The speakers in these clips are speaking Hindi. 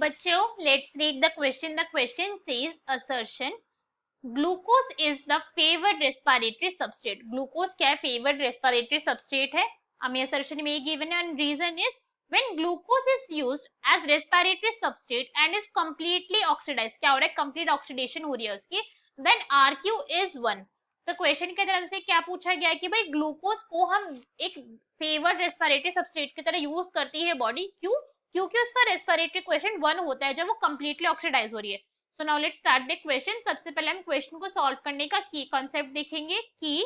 बच्चों, let's read the question. The question says assertion glucose is the favoured respiratory substrate. Glucose क्या है? फेवर्ड रेस्पिरेटरी सबस्ट्रेट है. हमें असर्शन में ये गिवन है. Reason is when glucose is used as respiratory substrate and is completely oxidised. क्या हो रहा है? कंप्लीट ऑक्सीडेशन हो रही है उसकी. Then RQ is 1. तो क्वेश्चन की तरफ से क्या पूछा गया है कि भाई ग्लूकोज को हम एक फेवर्ड रेस्पिरेटरी सबस्ट्रेट की तरह यूज करती है बॉडी. क्यों? क्योंकि उसका रेस्पिरेटरी क्वेश्चन 1 होता है जब वो कंप्लीटली ऑक्सीडाइज हो रही है. So now let's start the question. सबसे पहले हम क्वेश्चन को सॉल्व करने का की कॉन्सेप्ट देखेंगे. की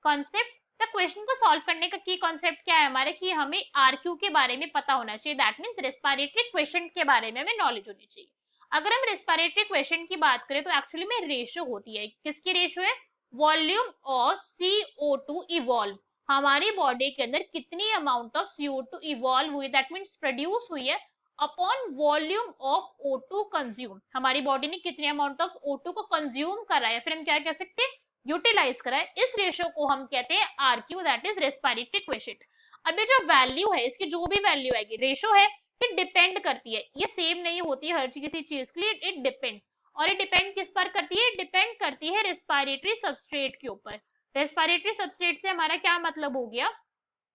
कॉन्सेप्ट, द क्वेश्चन को सॉल्व करने का की कॉन्सेप्ट क्या है हमारे, कि हमें RQ के बारे में पता होना चाहिए. दैट मींस रेस्पिरेटरी क्वेश्चन के बारे में हमें नॉलेज होनी चाहिए. अगर हम रेस्पिरेटरी क्वेश्चन की बात करें तो एक्चुअली में रेशियो होती है. किसकी रेशियो है? Volume of CO2 evolve. हमारी बॉडी के अंदर कितनी अमाउंट ऑफ CO2 इवॉल्व हुई, दैट मींस प्रोड्यूस हुई है upon volume of O2 consume. हमारी बॉडी ने कितनी अमाउंट ऑफ O2 को कंज्यूम करा है, फिर हम क्या कह सकते हैं? यूटिलाइज करा है. इस रेशियो को हम कहते हैं RQ, that is respiratory question. अब ये जो वैल्यू है, इसकी जो भी वैल्यू आएगी, रेशियो है, ये डिपेंड करती है. ये सेम नहीं होती है हर किसी चीज के लिए. It depend. और ये डिपेंड किस पर करती है? डिपेंड करती है रेस्पिरेटरी सबस्ट्रेट के ऊपर. रेस्पिरेटरी सबस्ट्रेट से हमारा क्या मतलब हो गया?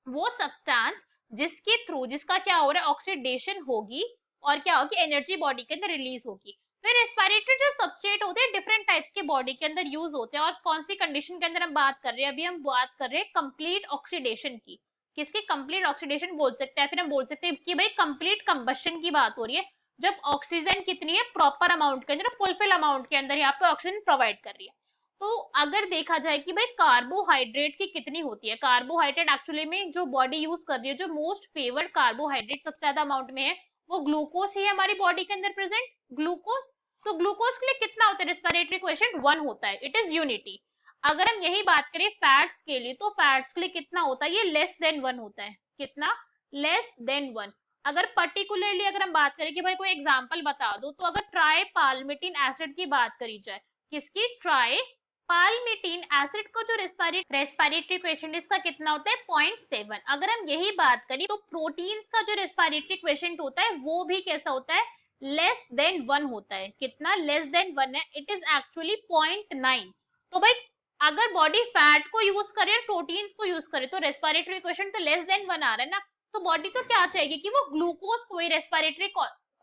वो सब्सटेंस जिसके थ्रू, जिसका क्या हो रहा है? ऑक्सीडेशन होगी और क्या होगी? एनर्जी बॉडी के अंदर रिलीज होगी. फिर रेस्पिरेटरी जो सबस्ट्रेट होते हैं डिफरेंट टाइप्स के बॉडी के अंदर यूज होते हैं. और कौन सी कंडीशन के अंदर हम बात कर रहे हैं? अभी हम बात कर रहे हैं कंप्लीट ऑक्सीडेशन की. किसकी? कंप्लीट ऑक्सीडेशन बोल सकते हैं. फिर हम बोल सकते हैं कि भाई कंप्लीट कंबशन की बात हो रही है, जब ऑक्सीजन कितनी है? प्रॉपर अमाउंट के अंदर, फुलफिल अमाउंट के अंदर यहाँ पे ऑक्सीजन प्रोवाइड कर रही है. तो अगर देखा जाए कि भाई कार्बोहाइड्रेट की कितनी होती है, कार्बोहाइड्रेट एक्चुअली में जो बॉडी यूज कर रही है, जो मोस्ट फेवर्ड कार्बोहाइड्रेट सबसे ज्यादा अमाउंट में है, वो ग्लूकोज ही है हमारी बॉडी के अंदर प्रेजेंट. ग्लूकोज. तो ग्लूकोज के लिए कितना होता है? रेस्पिरेटरी क्वेश्चन 1 होता है. It is unity. अगर हम यही बात करें फैट्स के लिए, तो फैट्स के लिए कितना होता है? ये लेस देन 1 होता है. कितना? Less than 1. अगर पर्टिकुलरली अगर हम बात करें कि भाई कोई एग्जांपल बता दो, तो अगर ट्राई पाल्मिटिन एसिड की बात करी जाए, किसकी? ट्राई पाल्मिटिन एसिड को जो रेस्पिरेटरी क्वेश्चन इसका कितना होता है? 0.7. अगर हम यही बात करें तो प्रोटीन्स का जो रेस्पिरेटरी क्वेश्चन होता है वो भी कैसा होता है? लेस देन 1 होता है. कितना? लेस देन 1 है. It is actually 0.9. तो भाई अगर बॉडी फैट को यूज करे और प्रोटीन्स को यूज करे तो रेस्पिरेटरी क्वेश्चन तो लेस देन 1 आ रहा है ना. तो बॉडी तो क्या चाहेगी कि वो ग्लूकोज को ही रेस्पिरेटरी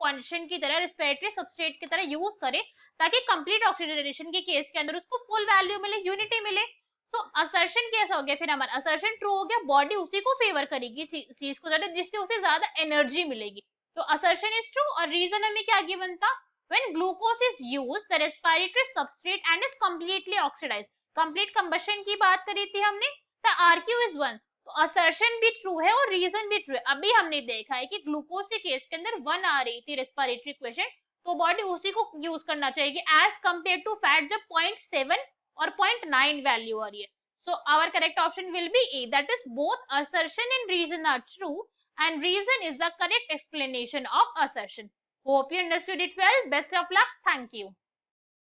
कंडीशन की तरह, रेस्पिरेटरी सबस्ट्रेट की तरह यूज करे, ताकि कंप्लीट ऑक्सीडेशन के केस के अंदर उसको फुल वैल्यू मिले, यूनिटी मिले. सो असर्शन कैसा हो गया? फिर हमारा असर्शन ट्रू हो गया. बॉडी उसी को फेवर करेगी चीज को ज्यादा, जिससे उसे ज्यादा एनर्जी मिलेगी. तो असर्शन इज ट्रू. और रीजन हमें क्या गिवन था? When glucose is used the respiratory substrate and is completely oxidised. Complete combustion की बात करी थी हमने. The RQ is 1. तो असर्शन भी ट्रू है और रीजन भी ट्रू है. अभी हमने देखा है कि ग्लूकोज के केस के अंदर 1 आ रही थी रेस्पिरेटरी क्वेश्चन, तो बॉडी उसी को यूज करना चाहिए एज कंपेयर टू फैट, जब 0.7 और 0.9 वैल्यू आ रही है. So our correct option will be A, that is both assertion and reason are true and reason is the correct explanation of assertion. Hope you understood it well. Best of luck. Thank you.